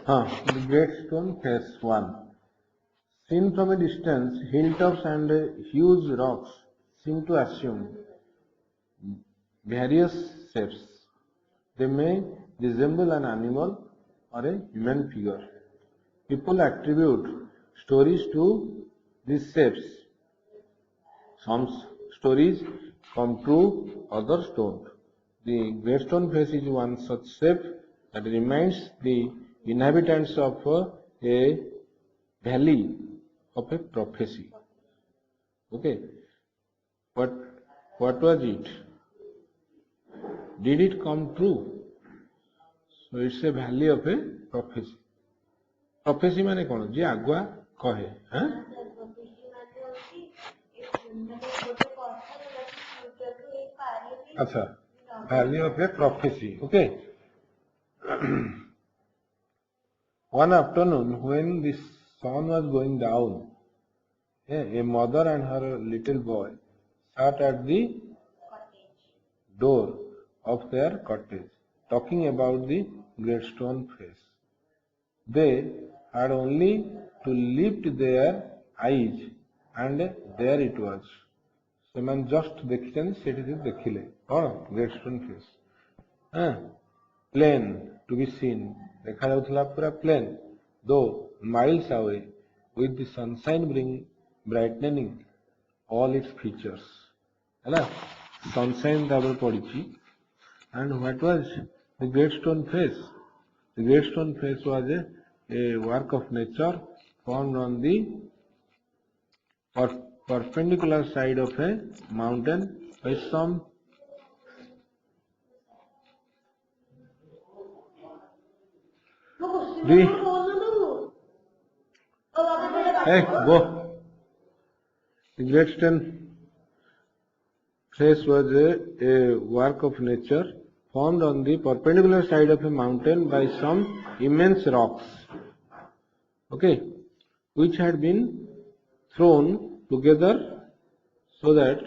The Great Stone Face 1. Seen from a distance, hilltops and huge rocks seem to assume various shapes. They may resemble an animal or a human figure. People attribute stories to these shapes. Some stories come true, others don't. The Great Stone Face is one such shape that reminds the inhabitants of a valley of a prophecy. Okay, but what was it? Did it come true? So it's a valley of a prophecy. Prophecy माने कौन? जी आगुआ कहे, हाँ? अच्छा, valley of a prophecy. Okay. One afternoon, when the sun was going down, a mother and her little boy sat at the door of their cottage, talking about the Great Stone Face. They had only to lift their eyes, and there it was. ସେମାନେ just ଦେଖିଛନ୍ତି ସେଠି ଦେଖିଲେ କଣ great stone face plain to be seen ଦେଖାଯାଉଥିଲା ପୁରା plain two miles away with the sunshine brightening all its features ହେଲା sunshine ତାପରେ ପଡିଛି and what was the Great Stone Face? The Great Stone Face was a work of nature formed on the perpendicular side of a mountain by some The Great Stone Face was a work of nature formed on the perpendicular side of a mountain by some immense rocks, okay, which had been thrown together so that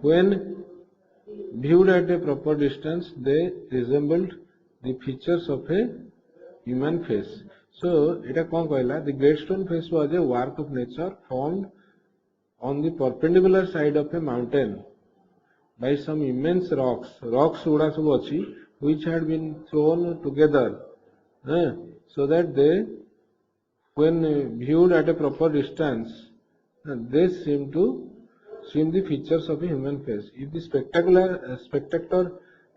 when viewed at a proper distance they resembled the features of a human face. So eta kon कहला the Great Stone Face was a work of nature formed on the perpendicular side of a mountain by some immense rocks गुड़ा सब अच्छी which had been thrown together so that they when viewed at a proper distance, they seem the features of a human face. If the spectator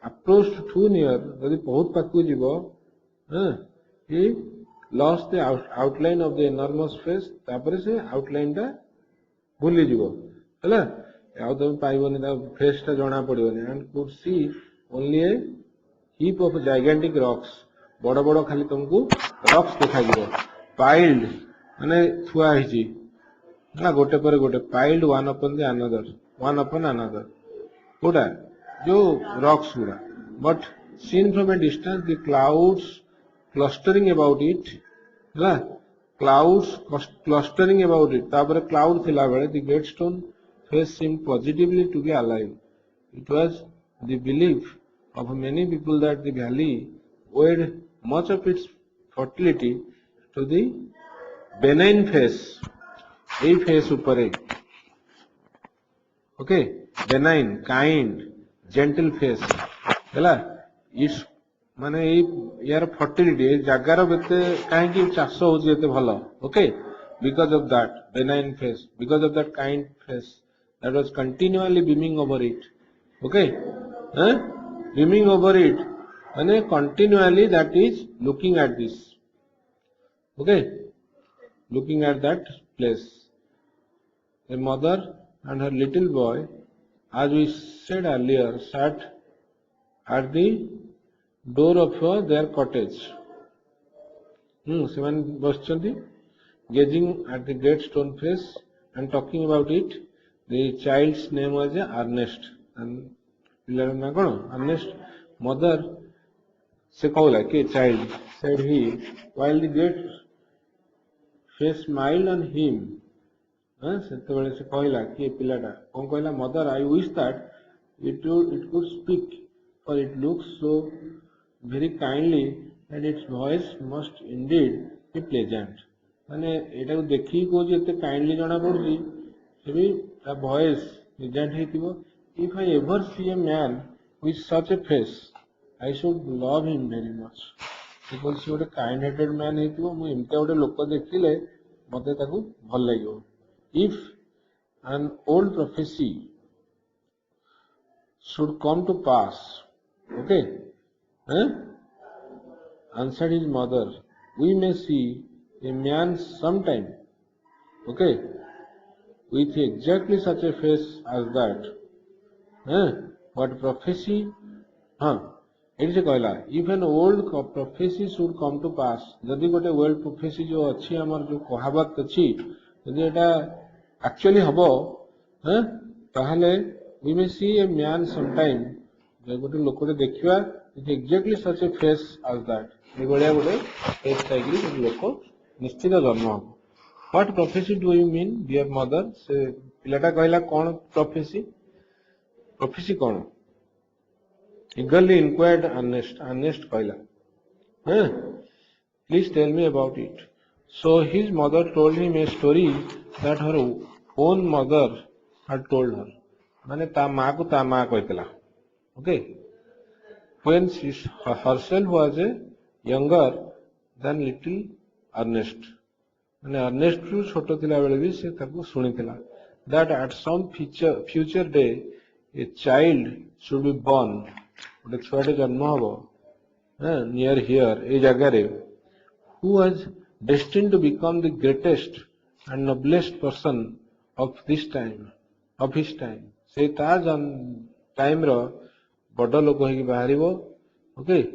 approached too near, यदि बहुत पाखु जीवो, he lost the outline of the enormous face. तापरे से outline टा भूली जीवो, हैला? याव तो पाइबोनी ता face टा जाना पड़िबोनी and could see only a heap of gigantic rocks. बड़ा बड़ा खाली तुमको rocks दिखाई जीवो. Piled माने थुआ हिची ना गोटे पर गोटे piled one upon another Kota जो rocks गुड़ा but seen from a distance the clouds clustering about it ना clouds clustering about it तापर cloud थिला बेले the Great Stone Face seemed positively to be alive. It was the belief of many people that the valley owed much of its fertility to the benign face a face upare okay benign kind gentle face hela is माने यार fertility जगार बेते काहे कि चाष होची एते भलो okay because of that benign face because of that kind face that was continually beaming over it okay beaming over it माने continually that is looking at this okay looking at that place a mother and her little boy as we said earlier sat at the door of their cottage ସେମାନେ ବସିଛନ୍ତି gazing at the Great Stone Face and talking about it. The child's name was Ernest and ପିଲାର ନାଁ କଣ Ernest mother ସେ କହିଲା କି child said he while the Great Face smiled on him ସେତେବେଳେ ସେ କହିଲା କି ପିଲାଟା କଣ କହିଲା mother I wish that it could speak for it looks so very kindly and its voice must indeed be pleasant. माने एटा को देखि को जेते काइंडली जणा पड़ुची सेबी ता वॉइस प्लेजेंट हेतिबो. If I ever see a man with such a face, I should love him very much. Because he गोटे काइंड हार्टेड मैन हेतिबो मु एमते गोटे लोक देखिले मते ताकू भल लागियो. If an old prophecy should come to pass, okay, answered his mother, we may see a man sometime, okay, with exactly such a face as that. What prophecy? It is कहला, if an old prophecy should come to pass, जदि गोटे old prophecy जो अच्छी हमर जो कहावत अच्छी यदि एटा actually हबो, ताहले we may see a man sometime, जो गोटे लोकटे देखिबा with exactly such a face as that. ए बढिया गोटे face थाइकरी गोटे लोक निश्चित जन्म हबो. What prophecy do you mean, dear mother? से पिलाटा कहला कोन prophecy? Prophecy कोन? Eagerly inquired Ernest. Ernest कहला, please tell me about it. So his mother told him a story that her own mother had told her. माने ता माँ को ता माँ कहतला. Okay. When she herself was a younger than little Ernest. माने Ernest रु छोटो थिला बेले भी से ताको सुनिथिला. That at some future day a child should be born. गोटे छुआटे जन्म हबो near here ए जगह रे, who was destined to become the greatest and noblest person of this time, of his time. से ता टाइम रो बड़ लोक होई बाहरिबो. Okay,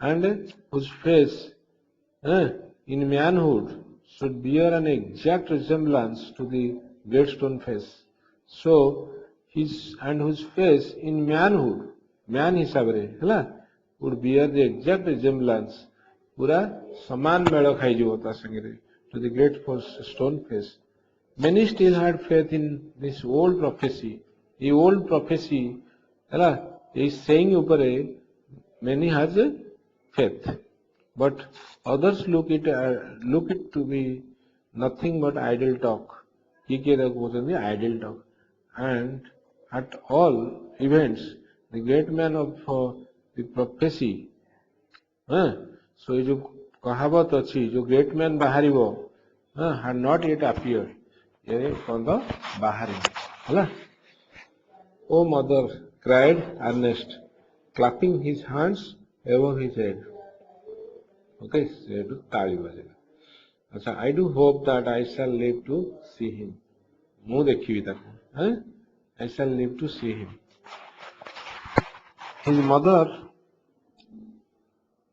and whose face in manhood should bear an exact resemblance to the great stone face. So whose face in manhood, man हिसाब रे हला, would bear the exact resemblance, पूरा समान मेल खाई जो ता संगे रे, to the great stone face. Many still had faith in this old prophecy. The old prophecy हला is saying ऊपर many has a faith, but others look it to be nothing but idle talk. He was idle talk. And at all events, the great man of the prophecy, so ये जो कहावत अच्छी जो great man बाहरिबो had not yet appeared. ये कौन तो बाहर है, O mother, cried Ernest, clapping his hands above his head. Okay, so ताली बजेगा. अच्छा, I do hope that I shall live to see him. मुँह देखी ताको, I shall live to see him. His mother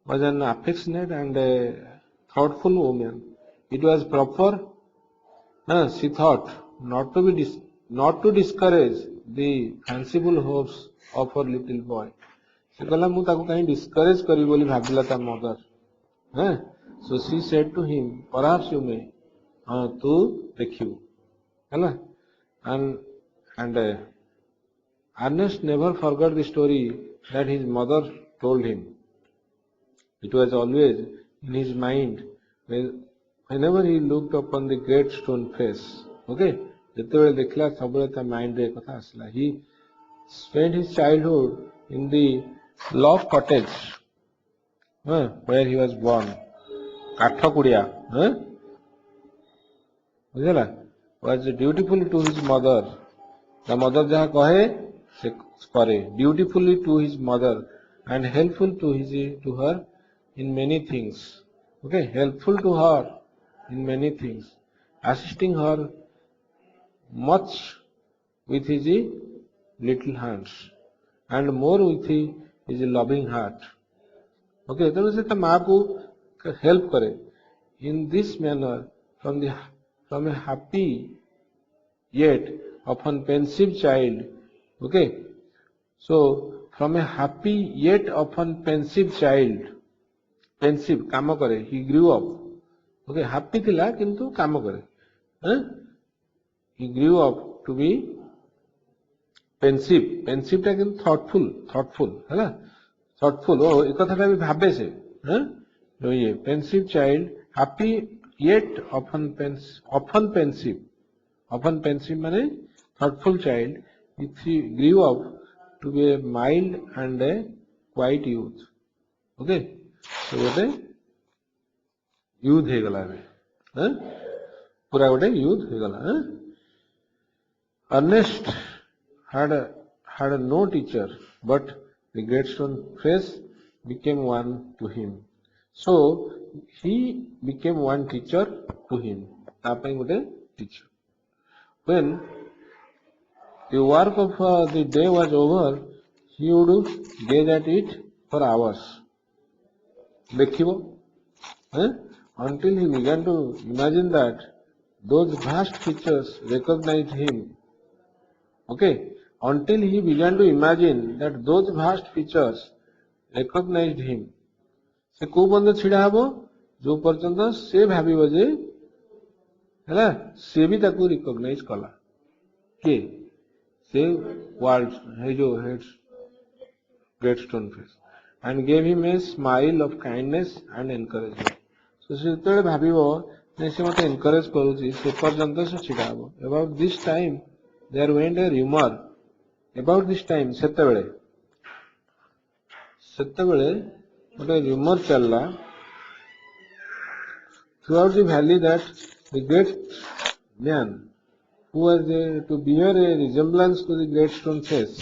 was an affectionate and a thoughtful woman. It was proper, she thought, not to discourage the fanciful hopes of her little boy. से कहला मु ताको कहीं discourage करी बोली भाबिला ता mother. So she said to him, perhaps you may, तू देखियो, है ना? And Ernest never forgot the story that his mother told him. It was always in his mind whenever he looked upon the great stone face. Okay, ଯେତେବେଳେ ଦେଖିଲା ସବୁବେଳେ ତା mind ରେ କଥା ଆସିଲା. He spent his childhood in the log cottage where he was born. କାଠ କୁଡିଆ, ବୁଝିଲା, was dutiful to his mother. The mother ଯାହା କହେ ସେ करे, dutifully to his mother and helpful to her in many things. Okay, helpful to her in many things, assisting her much with his little hands and more with his loving heart. Okay, तेणु से ता माँ को help करे. In this manner, from a happy yet often pensive child. Okay, so from a happy yet often pensive child, pensive काम करे, he grew up. Okay, happy थिला किंतु काम करे. He grew up to be pensive. Pensive टा किंतु thoughtful है ना, thoughtful. ओ एक कथा टा भी भाबे से, जो ये pensive child, happy yet often pensive. Often pensive माने thoughtful child, he grew up to be a mild and a quiet youth. Okay, so गोटे youth ହେଇଗଲା ଏବେ, पूरा गोटे youth ହେଇଗଲା. Ernest had no teacher, but the Gladstone face became one to him. So he became one teacher to him. तापाई गोटे teacher. When the work of the day was over, he would gaze at it for hours. देखिबो, until he began to imagine that those vast features recognized him. Okay, until he began to imagine that those vast features recognized him. से को बंद छिड़ा हबो जो पर्यंत से भाबिबो जे हैला से भी ताकू रिकॉग्नाइज कला के से वर्ल्ड है जो heads Gladstone face and gave him a smile of kindness and encouragement. So से जेतेबेले भाबिबो जे से मते एनकरेज करूची से पर्यंत से छिड़ा हबो. About this time there went a rumor. About this time सेतेबेले गोटे rumor चलला throughout the valley that the great man who was to bear a resemblance to the Gladstone face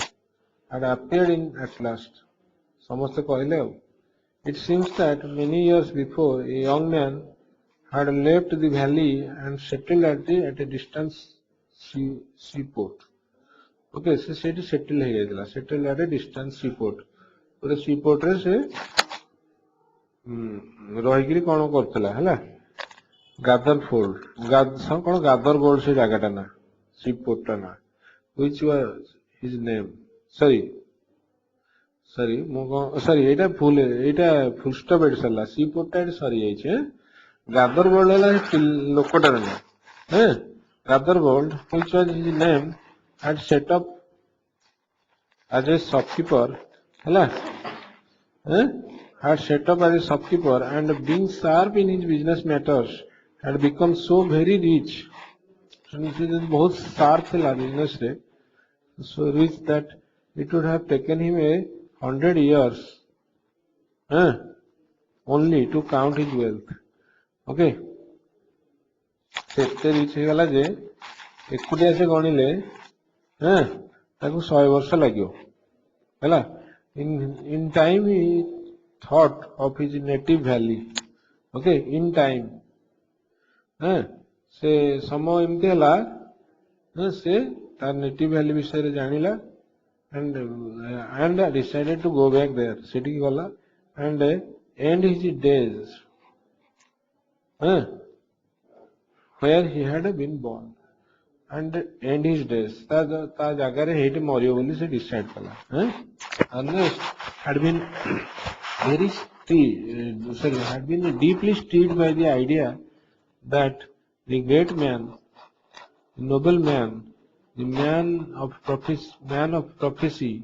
had appeared in at last. समस्त कहले. It seems that many years before a young man had left the valley and settled at a distant seaport. Okay, से सेठी settle हो जाइला. Settled at a distant seaport. पूरे seaport रे से रहिगिरी कोन करथला हैला गादरफोल्ड कौन गादरगोल्ड से जगटा ना सीपोर्ट ना which was his name. sorry एटा फुल स्टॉप एट सरला सीपोर्ट एट सरी जाइछे गादरगोल्ड हला लोकटा ना गादरगोल्ड which was his name had set up as a shopkeeper हला had set up as a shopkeeper and being sharp in his business matters had become so very rich. बहुत sharp थिला business रे, so rich that it would have taken him 100 years only to count his wealth. Okay, सेते rich ହେଇଗଲା जे एकुटिया से गणिले ताकू 100 वर्ष लागियो हैला. In time he thought of his native valley. Okay, in time से समय एमती हला से तार नेटिव वैली विषय रे जानिला and decided to go back there. सेठी गला and end his days where he had been born and end his days ता जगह रे हेटी मरियो बोली से डिसाइड कला. Ernest had been had been deeply stirred by the idea that the great man, the noble man, the man of prophecy,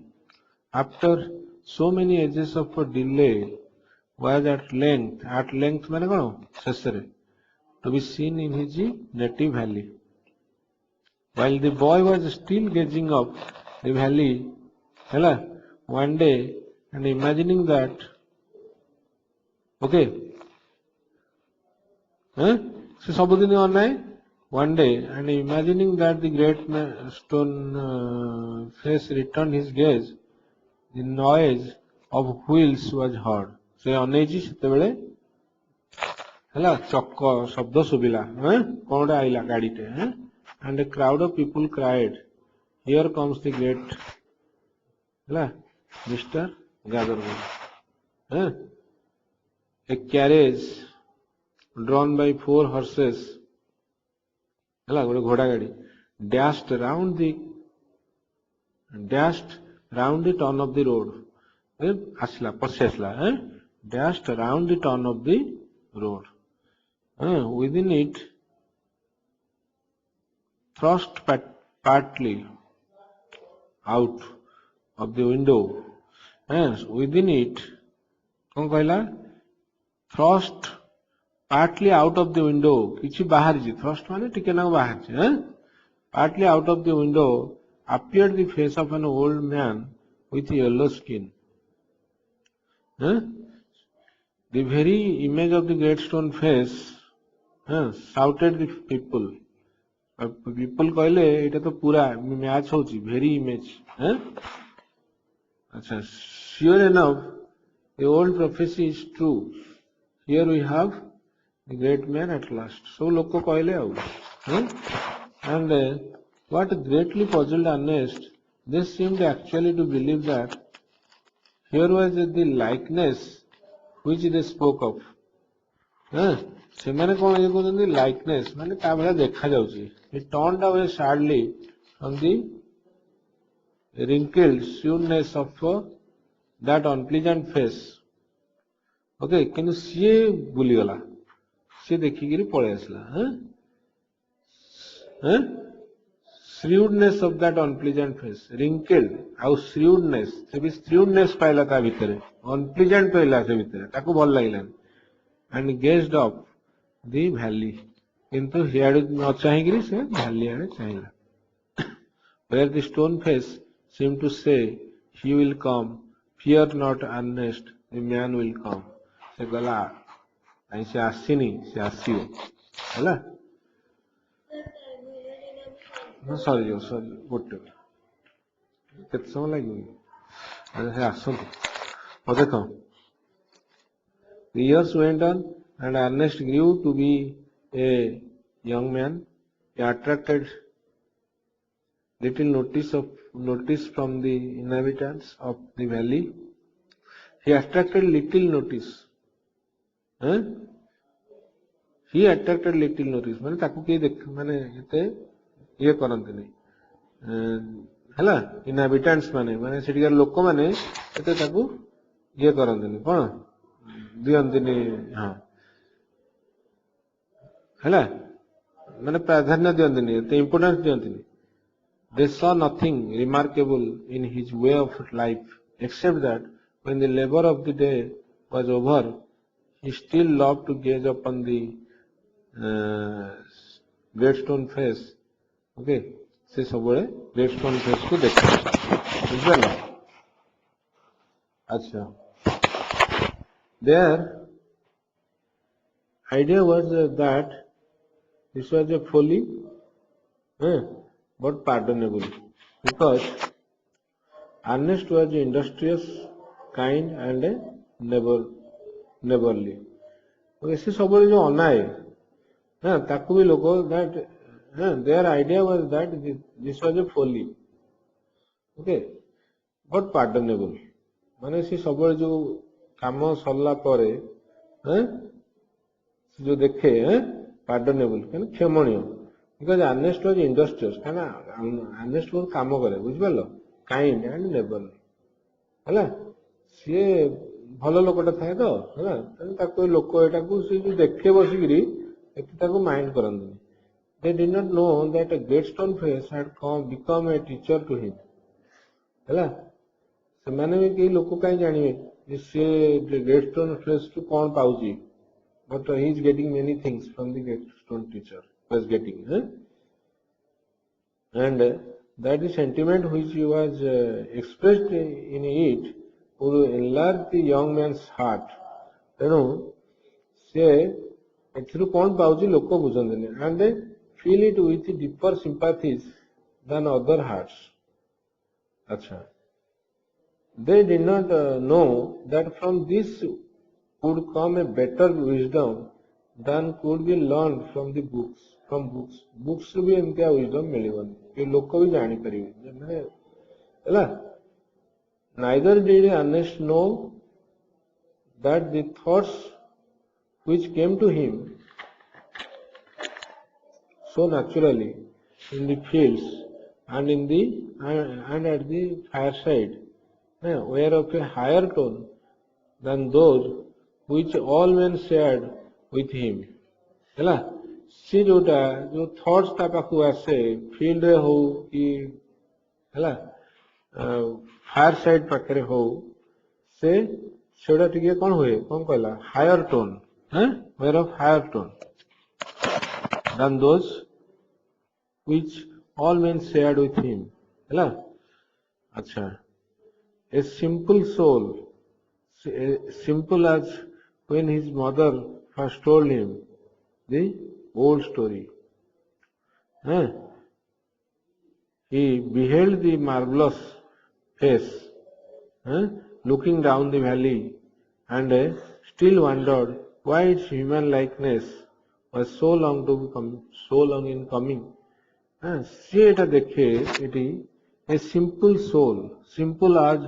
after so many ages of delay, was at length माने कौन शेषरे to be seen in his native valley. While the boy was still gazing up the valley, one day and imagining that, okay, so सबुदिन अनाए one day and imagining that the great stone face returned his gaze, the noise of wheels was heard. से अनेजी सेतेबेले हैला चक्क शब्द सुबिला कोनडा आइला गाडीटे and a crowd of people cried, here comes the great Mr. Gathergold. A carriage drawn by 4 horses गोटे घोड़ा गाड़ी dashed round the turn of the road. आसला पछे आसला dashed round the turn of the road. Within it thrust partly out of the window. Within it कौन कहला thrust partly out of the window किछि बाहर जी thrust माने टिके ना बाहर जी हैं partly out of the window appeared the face of an old man with yellow skin. Huh? The very image of the great stone face shouted the people. People कहले इटा तो पूरा मैच होची very image. अच्छा sure enough the old prophecy is true. Here we have the great man at last. So लोग को कहले आउ. And what greatly puzzled Ernest, they seemed actually to believe that here was the likeness which they spoke of. ସେମାନେ କଣ ଇଏ କରୁଛନ୍ତି likeness ମାନେ ତା ଭଳିଆ ଦେଖା ଯାଉଛି. He turned away sadly from the wrinkled shrewdness of that unpleasant face. Okay, କିନ୍ତୁ ସିଏ ଭୁଲିଗଲା. ସିଏ ଦେଖିକିରି ପଳେଇ ଆସିଲା. Shrewdness of that unpleasant face, wrinkled ଆଉ shrewdness ସେ ବି shrewdness ପାଇଲା ତା ଭିତରେ unpleasant ପାଇଲା ସେ ଭିତରେ ତାକୁ ଭଲ ଲାଗିଲାନି and gazed up the valley କିନ୍ତୁ ହିଆଡେ ନ ଚାହିଁକିରି ସେ valley ଆଡେ ଚାହିଁଲା where the stone face seemed to say he will come fear not Ernest the man will come ସେ ଗଲା କାହିଁ ସେ ଆସିନି ସେ ଆସିବ ହେଲା ସରିଯିବ ସରି ଗୋଟେ କେତେ ସମୟ ଲାଗିବ ସେ ଆସନ୍ତୁ ହଉ ଦେଖ the years went on and Ernest grew to be a young man. He attracted little notice from the inhabitants of the valley. He attracted little notice. He attracted little notice. माने ताकू के देख माने इते ये करंते नहीं हैला inhabitants माने सेठिकार लोक माने इते ताकू ये करंते नहीं कौन दियंते नहीं हाँ हैला माने प्राधान्य दियंते नहीं इते इम्पोर्टेंस दियंते नहीं they saw nothing remarkable in his way of life except that when the labor of the day was over he still loved to gaze upon the great stone face okay से सबले great stone face को देखा बुझला अच्छा their idea was that this was a folly but pardonable because Ernest was industrious kind and neighborly okay से सबले जो अनाए ताकू भी लोग that their idea was that this was a folly okay but pardonable माने से सबले जो काम सरला परे जो देखे pardonable कहने क्षमणीय because Ernest was industrious कहना Ernest बहुत काम करे बुझ पालो kind and neighborly हैला से भलो लोकटा थाए तो हैला ताको लोक एटा को से जो देखे बसिगिरी एते ताको mind करंदी they did not know that a great stone face had become a teacher to him हैला से माने भी के लोक काई जानिबे जे से great stone face to cone पाउची but he is getting many things from the great stone teacher was getting and that the sentiment which was expressed in it would enlarge the young man's heart ତେଣୁ ସେ ଏଥିରୁ କଣ ପାଉଛି ଲୋକ ବୁଝନ୍ତିନି and they feel it with deeper sympathies than other hearts acha they did not know that from this would come a better wisdom than could be learned from the books books ରୁ ବି ଏମିତିଆ wisdom ମିଳିବନି କି ଲୋକ ବି ଜାଣି ପାରିବେ ମାନେ ହେଲା neither did Ernest know that the thoughts which came to him so naturally in the fields and at the fireside were of a higher tone than those which all men shared with him हैला सी जोटा जो thoughts ता पाखु आसे field रे हो कि हैला fire side पाखरे हो से सेटा टिके कौन हुए कौन कहला higher tone where of higher tone than those which all men shared with him ହେଲା अच्छा a simple soul simple as when his mother first told him the old story huh? He beheld the marvelous face looking down the valley and still wondered why its human likeness was so long in coming. See it dekhe iti a simple soul, simple as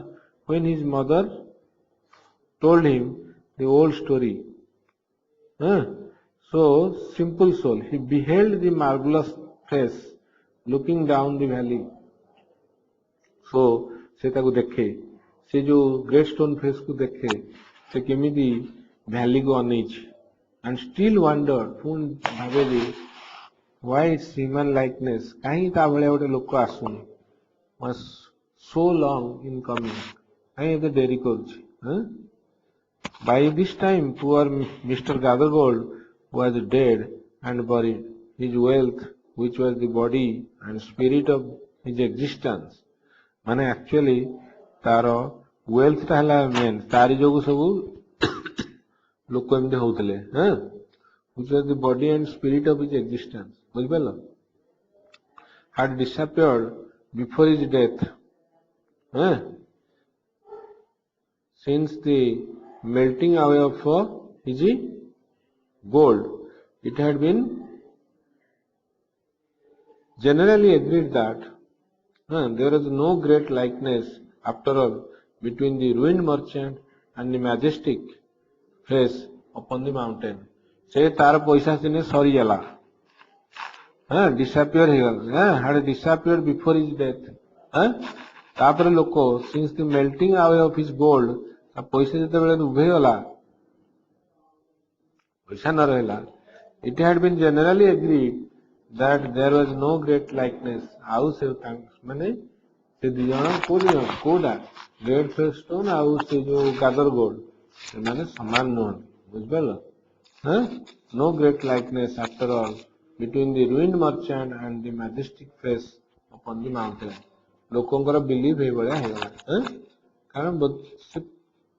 when his mother told him the old story. So simple soul, he beheld the marvelous face looking down the valley. So से ताको देखे से जो great stone face को देखे से केमिति भैली को अनेछि एंड स्टिल वंडर पुन भाबेली व्हाई इट्स ह्यूमन लाइकनेस काहे ता भले गोटे लोक आसुनी was so long in coming काहे एते देरी करूछि by this time poor mister Gathergold was dead and buried his wealth which was the body and spirit of his existence माने एक्चुअली तार वेल्थ ता हला मेन तारी जोगु सबु लोक एमते होतले which was the body and spirit of his existence बुझ पेलो had disappeared before his death since the melting away of his gold it had been generally agreed that there is no great likeness after all between the ruined merchant and the majestic face upon the mountain. से तार पैसा सिने सरी जाला disappear he had disappeared before his death तापर लोक since the melting away of his gold ता पैसा जते बेले उभे गला पैसा न रहला it had been generally agreed that there was no great likeness आउ से माने से दिजण कोडा ग्रेट फेस स्टोन आउ से जो गादर गोल्ड माने समान न बुझबेलो no great likeness after all between the ruined merchant and the majestic face upon the mountain लोकंकर बिलीव हे बळा हे कारण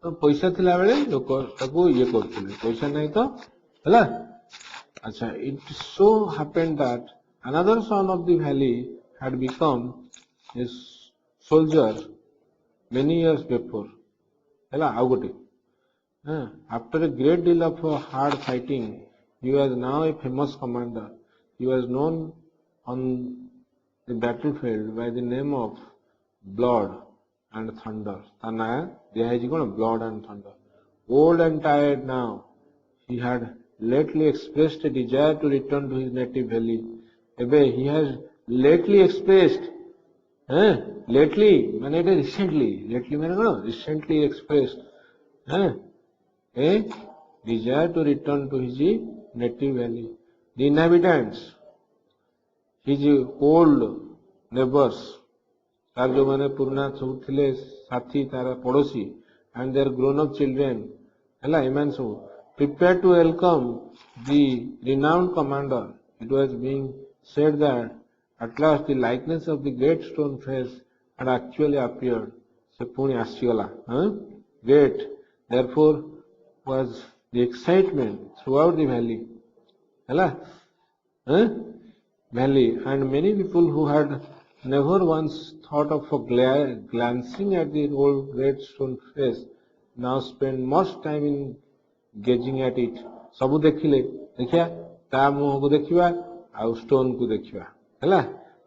पैसा थिला बेले लोक ताको ये करथिले पैसा नै तो हला अच्छा it so happened that another son of the valley had become a soldier many years before hela au gote after a great deal of hard fighting he was now a famous commander he was known on the battlefield by the name of blood and thunder tana they has gone blood and thunder old and tired now he had lately expressed a desire to return to his native valley ebe he has lately expressed lately mane it lately mane kono recently expressed a desire to return to his native valley the inhabitants his old neighbors तार जो माने पुरना सब थिले साथी तार पड़ोसी and their grown up children hela eman so prepared to welcome the renowned commander it was being said that at last the likeness of the great stone face had actually appeared se puni asiyala great therefore was the excitement throughout the valley hela valley and many people who had never once thought of glancing at the old great stone face now spend much time in gazing at it सब देखिले देखिया ता मुह को देखिबा आ stone को देखिबा हैला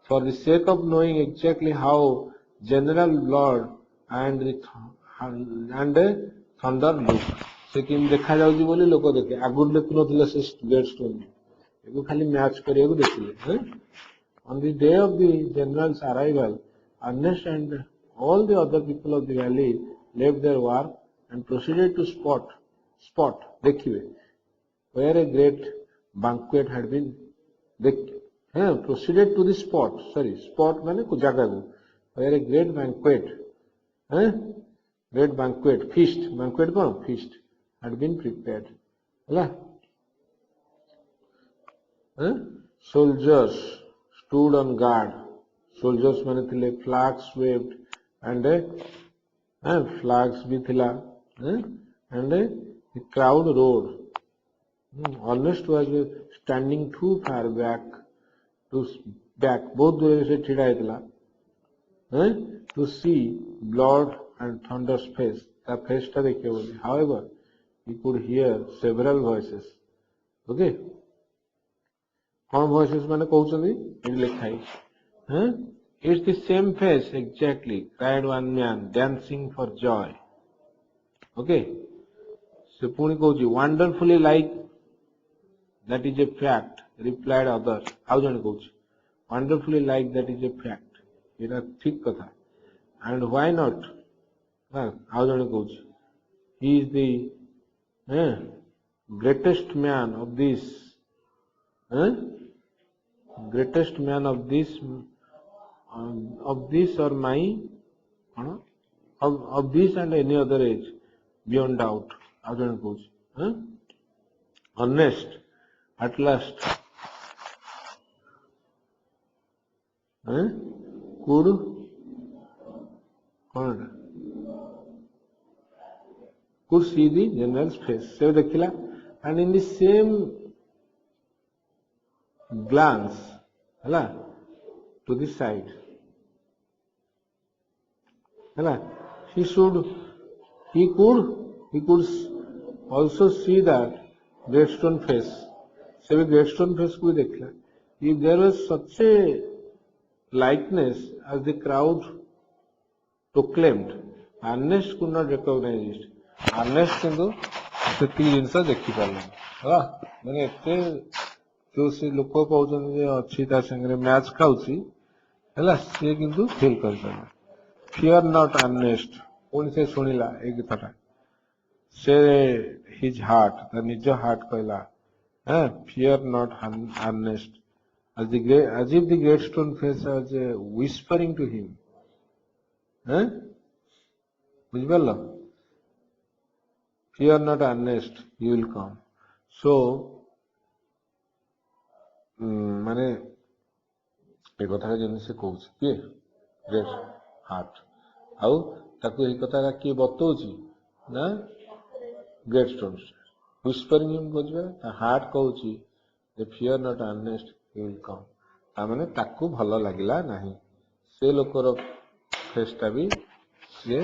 for the sake of knowing exactly how general blood and the thunder look से किन देखा जाउजी बोली लोक देखे आगुर देखु नथिले से ग्रेट स्टोन एगो खाली मैच करिया को देखिले On the day of the general's arrival, Ernest and all the other people of the valley left their work and proceeded to spot, देखिए, where a great banquet had been, proceeded to the spot माने को जगह को, where a great banquet, great banquet feast banquet कौन feast had been prepared ହେଲା soldiers stood on guard soldiers माने थिले flags waved and flags भी थिला and the crowd roared Ernest was standing too far back बहुत दूर से ठिड़ा ହେଇଥିଲା to see blood and thunder's face ତା face ଟା ଦେଖିବ ବୋଲି however he could hear several voices okay कौन voices माने कहउछंदी एठी लिखा है it's the same face exactly cried one man dancing for joy okay se puni कहउची wonderfully like that is a fact replied others how jane कहउची wonderfully like that is a fact एटा ठीक कथा and why not how jane कहउची he is the greatest man of this or my of this and any other age beyond doubt how jane कहउची honest at last could could see the general's face se dekhila and in the same glance hala to the side hala he could also see that Gladstone face se भी Gladstone face को dekhila if there was such a likeness as the crowd proclaimed Ernest could not recognize it Ernest किंतु सेती जिनस देखि पारला हला माने एते जो से लोक कहउछन जे अछि ता संगे मैच खाउची हला से किंतु फील कर पाला fear not Ernest कोन से सुनिला ए गीतटा से his heart ता निज हार्ट कहला fear not Ernest as if the Gladstone face was whispering to him बुझिपारल fear not Ernest he will come so माने ए कथा जने से कहउछ के ग्रेट हार्ट आउ ताकू ए कथा के बतौची ना Gladstone whispering him बुझबे ता heart कहउची the fear not Ernest he will come ता माने ताकू भलो लागिला नाही से लोकर फेस ता भी से ये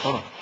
कोन